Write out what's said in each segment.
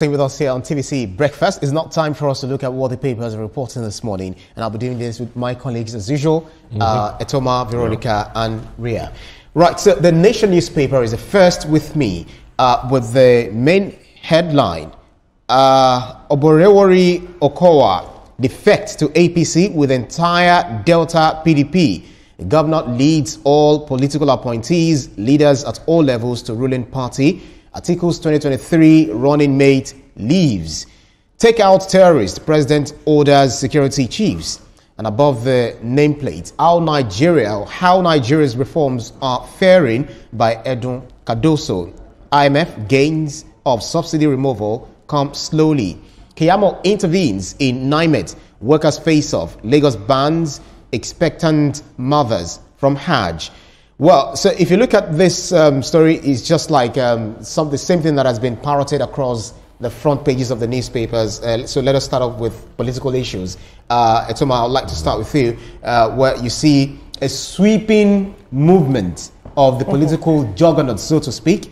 Stay with us here on TVC Breakfast. It's not time for us to look at what the papers are reporting this morning, and I'll be doing this with my colleagues as usual, Etoma, Veronica, and Ria. Right, so the Nation newspaper is the first with me with the main headline: Oborevwori Okowa defect to APC with entire Delta PDP. The governor leads all political appointees, leaders at all levels to ruling party. Articles 2023 running mate leaves. Take out terrorists. President orders security chiefs. And above the nameplate, how Nigeria's reforms are faring by Edun Cardoso. IMF gains of subsidy removal come slowly. Keyamo intervenes in NIMET. Workers face off. Lagos bans expectant mothers from Hajj. Well, so if you look at this story, it's just like the same thing that has been parroted across the front pages of the newspapers. So let us start off with political issues. Etoma, I would like to start with you, where you see a sweeping movement of the political juggernaut, so to speak,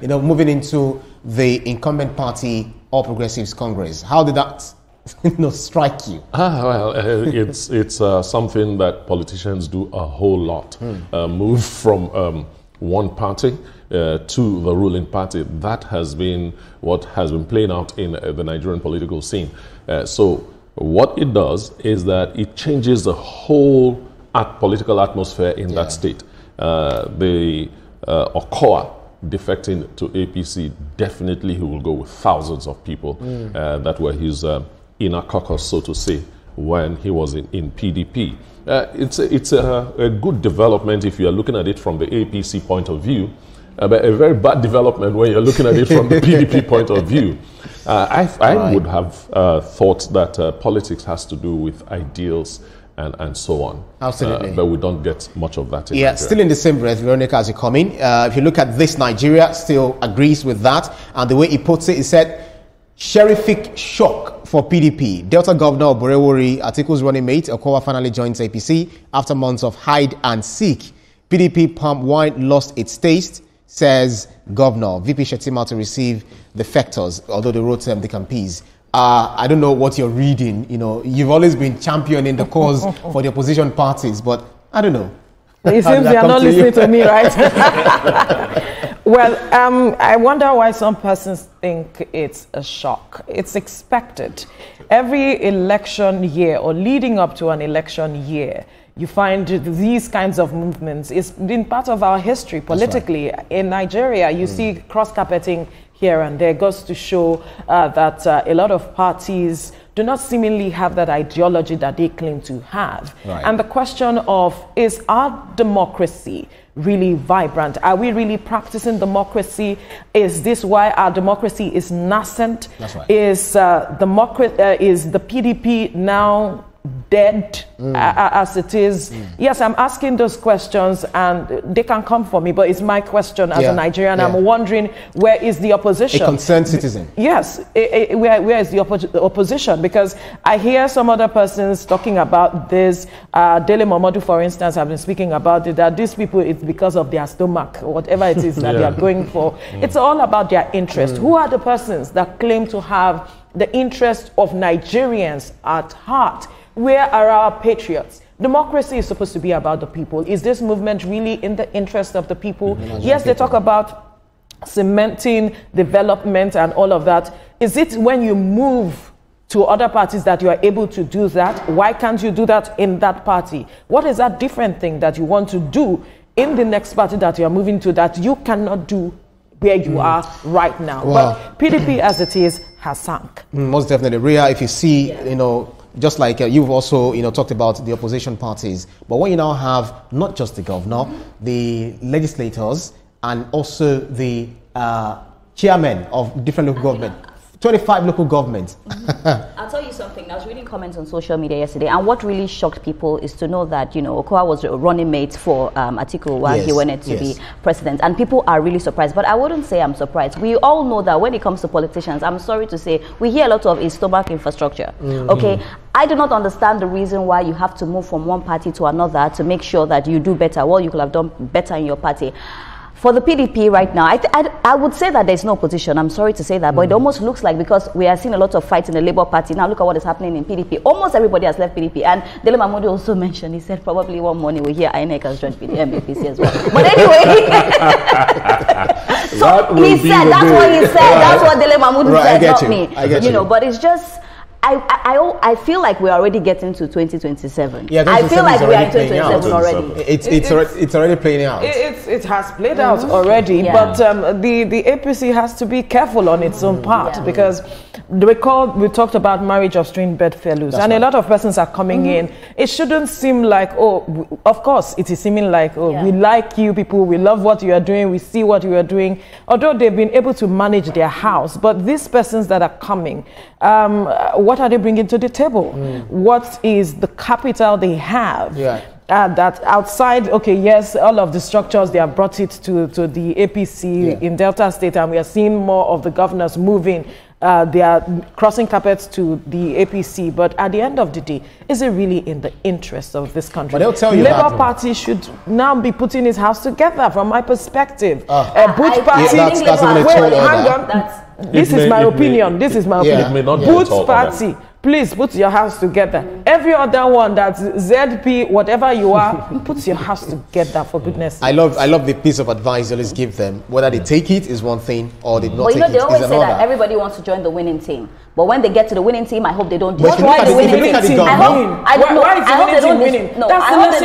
moving into the incumbent party, All Progressives Congress. How did that strike you? It's something that politicians do a whole lot. Move from one party to the ruling party. That has been what has been playing out in the Nigerian political scene. So what it does is that it changes the whole political atmosphere in that state. The Okowa defecting to APC, definitely he will go with thousands of people that were his inner caucus, so to say, when he was in PDP. It's a good development if you are looking at it from the APC point of view, but a very bad development when you're looking at it from the PDP point of view. I would have thought that politics has to do with ideals and so on. Absolutely. But we don't get much of that in Nigeria. Still in the same breath, Veronica, as you come in. If you look at this, Nigeria still agrees with that. And the way he puts it, he said, Sherific shock for PDP. Delta Governor Oborevwori, articles running mate, Okowa finally joins APC after months of hide and seek. PDP palm wine lost its taste, says Governor. VP Shetima to receive the factors, although they wrote the Campis. I don't know what you're reading. You've always been championing the cause for the opposition parties, but I don't know. It seems they are not listening to me, right? Well, I wonder why some persons think it's a shock. It's expected. Every election year or leading up to an election year, you find these kinds of movements. It's been part of our history politically. Right. In Nigeria, you see cross-carpeting here and there. It goes to show that a lot of parties do not seemingly have that ideology that they claim to have. Right. And the question of, is our democracy really vibrant? Are we really practicing democracy? Is this why our democracy is nascent? That's right. Is the PDP now dead as it is? Yes, I'm asking those questions and they can come for me, but it's my question as a Nigerian. I'm wondering, where is the opposition? A concerned citizen. Yes, where is the opposition? Because I hear some other persons talking about this. Dele Momodu, for instance, have been speaking about it, that these people, it's because of their stomach, or whatever it is that they are going for. It's all about their interest. Who are the persons that claim to have the interest of Nigerians at heart? Where are our patriots? Democracy is supposed to be about the people. Is this movement really in the interest of the people? Yes, they talk about cementing development and all of that. Is it when you move to other parties that you are able to do that? Why can't you do that in that party? What is that different thing that you want to do in the next party that you are moving to that you cannot do where you are right now? But PDP as it is has sunk. Most definitely. Ria, if you see, just like you've also, talked about the opposition parties, but when you now have not just the governor, the legislators, and also the chairmen of different local government, 25 local governments. I'll tell you something. I was reading comments on social media yesterday, and what really shocked people is to know that, Okowa was a running mate for Atiku while he wanted to be president, and people are really surprised. But I wouldn't say I'm surprised. We all know that when it comes to politicians, I'm sorry to say, we hear a lot of stomach infrastructure. Okay, I do not understand the reason why you have to move from one party to another to make sure that you do better. Well, you could have done better in your party. For the PDP right now, I would say that there's no opposition. I'm sorry to say that, but it almost looks like, because we are seeing a lot of fights in the Labour Party. Now look at what is happening in PDP. Almost everybody has left PDP. And Dele Mahmoud also mentioned, he said probably one morning we hear INEC has joined APC as well. But anyway, so he said, that's what he said. That's what Dele Mahmoud said, not me. You know, but it's just, I feel like we're already getting to 2027. Yeah, I feel like we are in 2027 already. It's already playing out. It has played out already, but the APC has to be careful on its own part, because we talked about marriage of strange bedfellows, and a lot of persons are coming in. It shouldn't seem like, oh, of course, it is seeming like, oh, we like you people, we love what you are doing, we see what you are doing, although they've been able to manage their house. But these persons that are coming, what are they bringing to the table? What is the capital they have? That outside, okay, yes, all of the structures, they have brought it to the APC in Delta State, and we are seeing more of the governors moving. They are crossing carpets to the APC, but at the end of the day, is it really in the interest of this country? But they'll tell you Labour Party should now be putting its house together, from my perspective. Both parties, hang on. This is my opinion. This is my opinion. Both party, please put your house together. Every other one, that's ZP, whatever you are, put your house together, for goodness sake. I love the piece of advice you always give them. Whether they take it is one thing, or they not take it is another. But you know, they always say that everybody wants to join the winning team. But when they get to the winning team, I hope they don't destroy the winning team. I hope they don't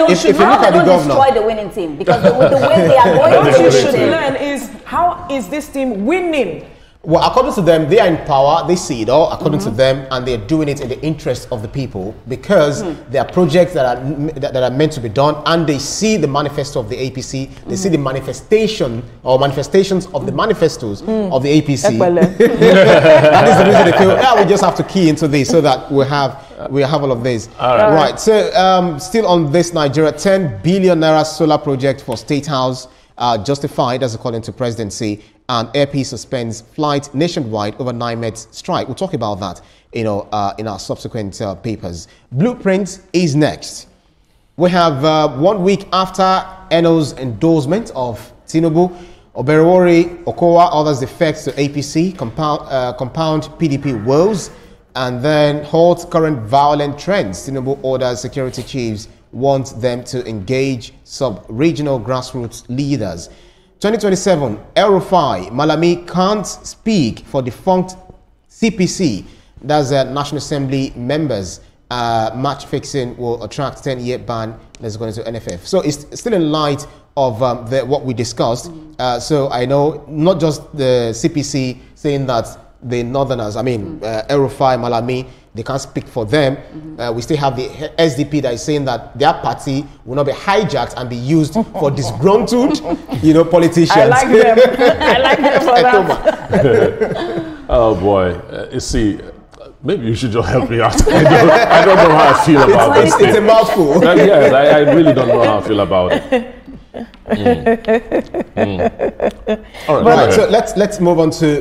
destroy the winning team, because the way they are going what you should learn is, how is this team winning? Well, according to them, they are in power, they see it all, according to them, and they're doing it in the interest of the people, because there are projects that are meant to be done, and they see the manifesto of the APC, they see the manifestations of the manifestos of the APC. That is the reason they feel, we just have to key into this so that we have all of this. Right. So, still on this Nigeria, 10 billion naira solar project for State House justified, as according to presidency. And AirP suspends flight nationwide over NIMED's strike. We'll talk about that, in our subsequent papers. Blueprint is next. We have 1 week after NO's endorsement of Tinubu, Oborevwori, Okowa, others defects to APC, compound PDP woes, and then halt current violent trends. Tinubu orders security chiefs, wants them to engage sub-regional grassroots leaders. 2027, El-Rufai, Malami can't speak for defunct CPC. That's National Assembly members. Match fixing will attract 10-year ban that's going to NFF. So it's still in light of what we discussed. So I know not just the CPC saying that the Northerners, I mean, El-Rufai, Malami, they can't speak for them. We still have the SDP that is saying that their party will not be hijacked and be used for disgruntled, politicians. I like them. I like them for that. Oh boy, you see, maybe you should just help me out. I don't know how I feel about this. It's a mouthful. Yes, I really don't know how I feel about it. All right, so let's move on to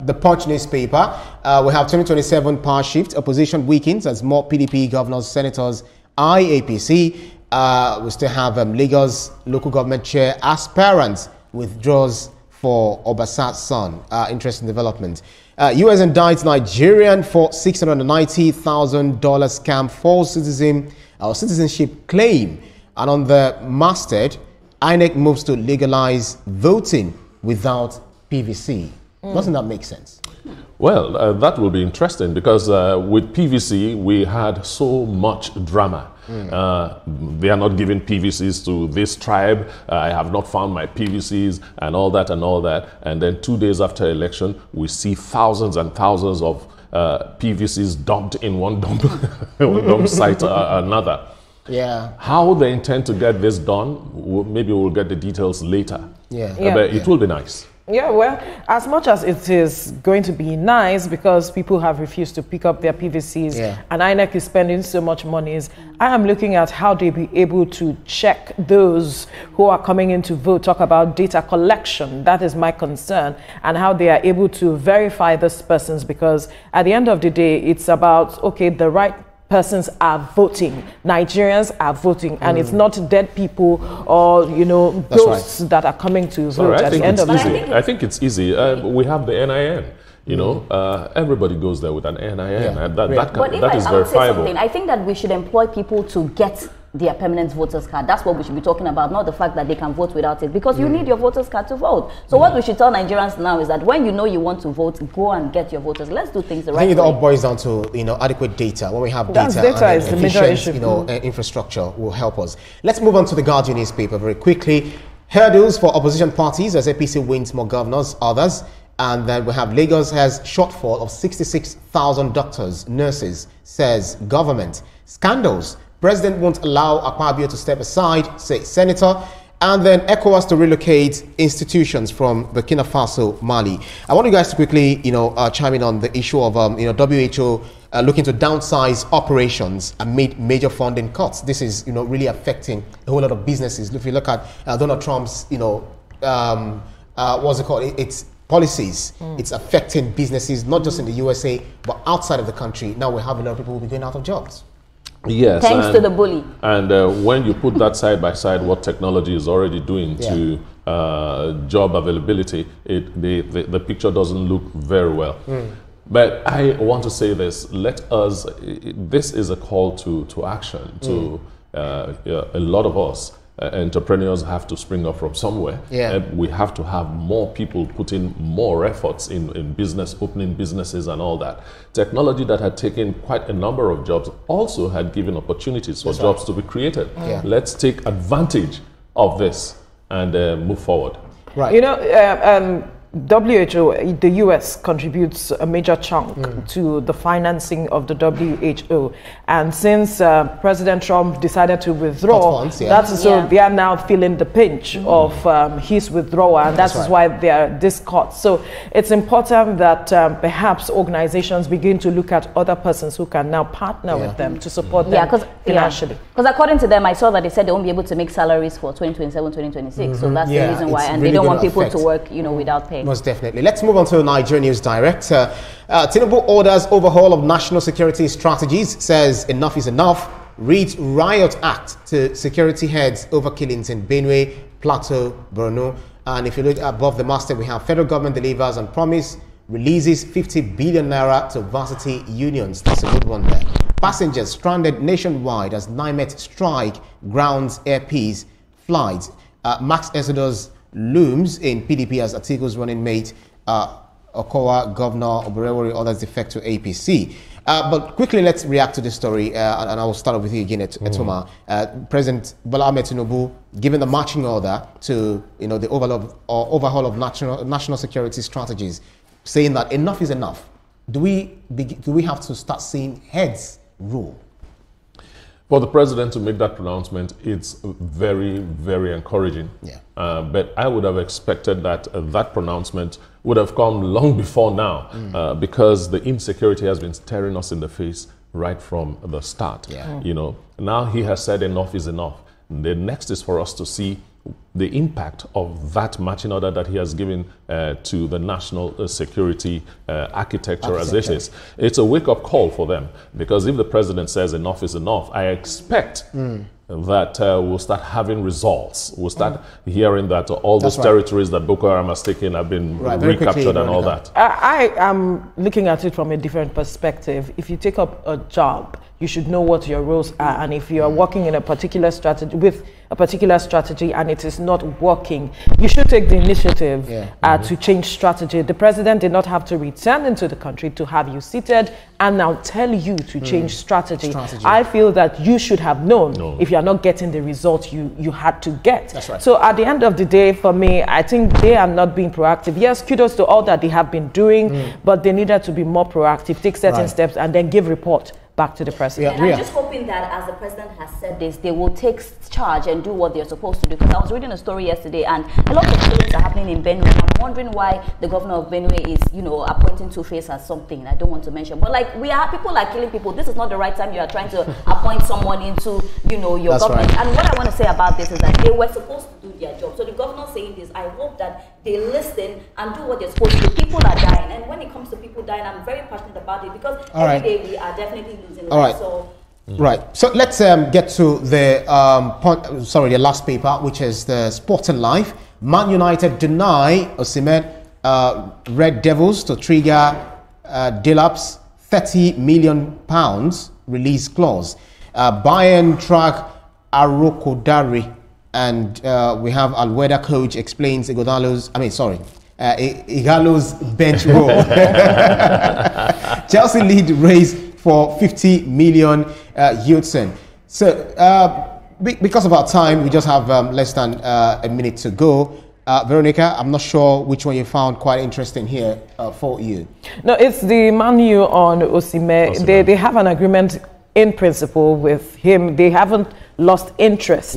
the Punch newspaper. We have 2027 power shift. Opposition weakens as more PDP governors, senators, APC. We still have Lagos local government chair aspirants withdraws for Obasan's son. Interesting development. U.S. indicts Nigerian for $690,000 scam false citizenship claim. And on the masthead, INEC moves to legalize voting without PVC. Doesn't that make sense? Well, that will be interesting, because with PVC, we had so much drama. They are not giving PVCs to this tribe. I have not found my PVCs and all that and all that. And then 2 days after election, we see thousands and thousands of PVCs dumped in one dump, site another. Yeah. How they intend to get this done, maybe we'll get the details later. But it will be nice. Yeah, well, as much as it is going to be nice because people have refused to pick up their PVCs and INEC is spending so much money, I am looking at how they be able to check those who are coming in to vote, talk about data collection. That is my concern, and how they are able to verify these persons, because at the end of the day, it's about, okay, the right persons are voting. Nigerians are voting, and it's not dead people or ghosts that are coming to vote at the end of the day. I think it's easy. We have the NIN. Everybody goes there with an NIN, and that is verifiable. I think that we should employ people to get their permanent voters card. That's what we should be talking about, not the fact that they can vote without it, because you need your voters card to vote. So what we should tell Nigerians now is that when you know you want to vote, go and get your voters. Let's do things the right way. I think it all boils down to adequate data. When we have data is the major issue. Infrastructure will help us. Let's move on to the Guardian newspaper very quickly. Hurdles for opposition parties as APC wins more governors, others. And then we have Lagos has shortfall of 66,000 doctors, nurses, says government. Scandals. President won't allow Akpabio to step aside, say senator. And then ECOWAS to relocate institutions from Burkina Faso, Mali. I want you guys to quickly, chime in on the issue of, WHO looking to downsize operations amid major funding cuts. This is, really affecting a whole lot of businesses. If you look at Donald Trump's, what's it called? It's policies. It's affecting businesses, not just in the USA, but outside of the country. Now we have a lot of people who will be going out of jobs. Yes, thanks to the bully. And when you put that side by side, what technology is already doing to job availability, the picture doesn't look very well. But I want to say this: this is a call to action. To a lot of us. Entrepreneurs have to spring up from somewhere. We have to have more people put in more efforts in business, opening businesses and all that. Technology that had taken quite a number of jobs also had given opportunities for jobs to be created. Let's take advantage of this and move forward. Right. WHO, the US contributes a major chunk to the financing of the WHO, and since President Trump decided to withdraw, they are now feeling the pinch of his withdrawal, and that is why they are this cut. So it's important that perhaps organizations begin to look at other persons who can now partner with them to support them financially. Because according to them, I saw that they said they won't be able to make salaries for 2027, 2026. So that's the reason why, and really they don't want people to work, without pay. Most definitely. Let's move on to Nigeria News Direct. Tinubu orders overhaul of national security strategies, says enough is enough. Reads Riot Act to security heads over killings in Benue, Plateau, Borno. And if you look above the masthead, we have federal government delivers on promise, releases 50 billion naira to varsity unions. That's a good one there. Passengers stranded nationwide as NIMET strike grounds Air Peace flights. Max Exodus looms in PDP as Atiku's running mate, Okowa, Governor Oborevwori, others defect to APC. But quickly, let's react to this story, and I will start off with you again, Etoma. President Bola Ahmed Tinubu given the marching order to the overhaul of national security strategies, saying that enough is enough. Do we have to start seeing heads rule? For the president to make that pronouncement, it's very, very encouraging. But I would have expected that that pronouncement would have come long before now, because the insecurity has been staring us in the face right from the start. Now he has said enough is enough. The next is for us to see the impact of that marching order that he has given to the national security architecture as it is. It's a wake-up call for them, because if the president says enough is enough, I expect that we'll start having results. We'll start hearing that all those territories that Boko Haram has taken have been recaptured and all that. I am looking at it from a different perspective. If you take up a job, you should know what your roles are, and if you are working in a particular strategy with a particular strategy and it is not working, you should take the initiative to change strategy. The president did not have to return into the country to have you seated and now tell you to change strategy. I feel that you should have known if you are not getting the results you had to get. That's right. So at the end of the day, for me, I think they are not being proactive. Yes, kudos to all that they have been doing, but they needed to be more proactive, take certain steps, and then give report back to the president. I'm just hoping that as the president has said this, they will take charge and do what they're supposed to do. Because I was reading a story yesterday, and a lot of killings are happening in Benue. I'm wondering why the governor of Benue is, appointing Two-Face as something I don't want to mention. But people are killing people. This is not the right time you are trying to appoint someone into, your government. And what I want to say about this is that they were supposed to do their job. So the governor saying this, I hope that they listen and do what they're supposed to do. People are dying, and when it comes to people dying, I'm very passionate about it, because every day we are definitely losing lives. So Right. So let's get to the the last paper, which is the Sporting Life. Man United deny Osimhen Red Devils to trigger Delap's £30 million release clause. Bayern track Arokodare, and we have Al-Weda coach explains Igalo's bench role. Chelsea lead race for 50 million Hudson. So because of our time, we just have less than a minute to go. Veronica, I'm not sure which one you found quite interesting here for you. No, it's the Man U on Osimhen. They have an agreement in principle with him. They haven't lost interest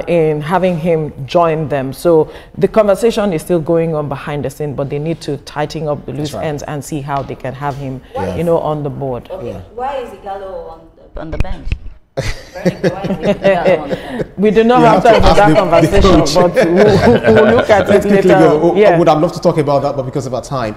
in having him join them. So the conversation is still going on behind the scene, but they need to tighten up the loose ends and see how they can have him, on the board. Okay. Why is Igalo on the bench? We do not have time for that conversation, but we'll look at it later. I would have loved to talk about that, but because of our time.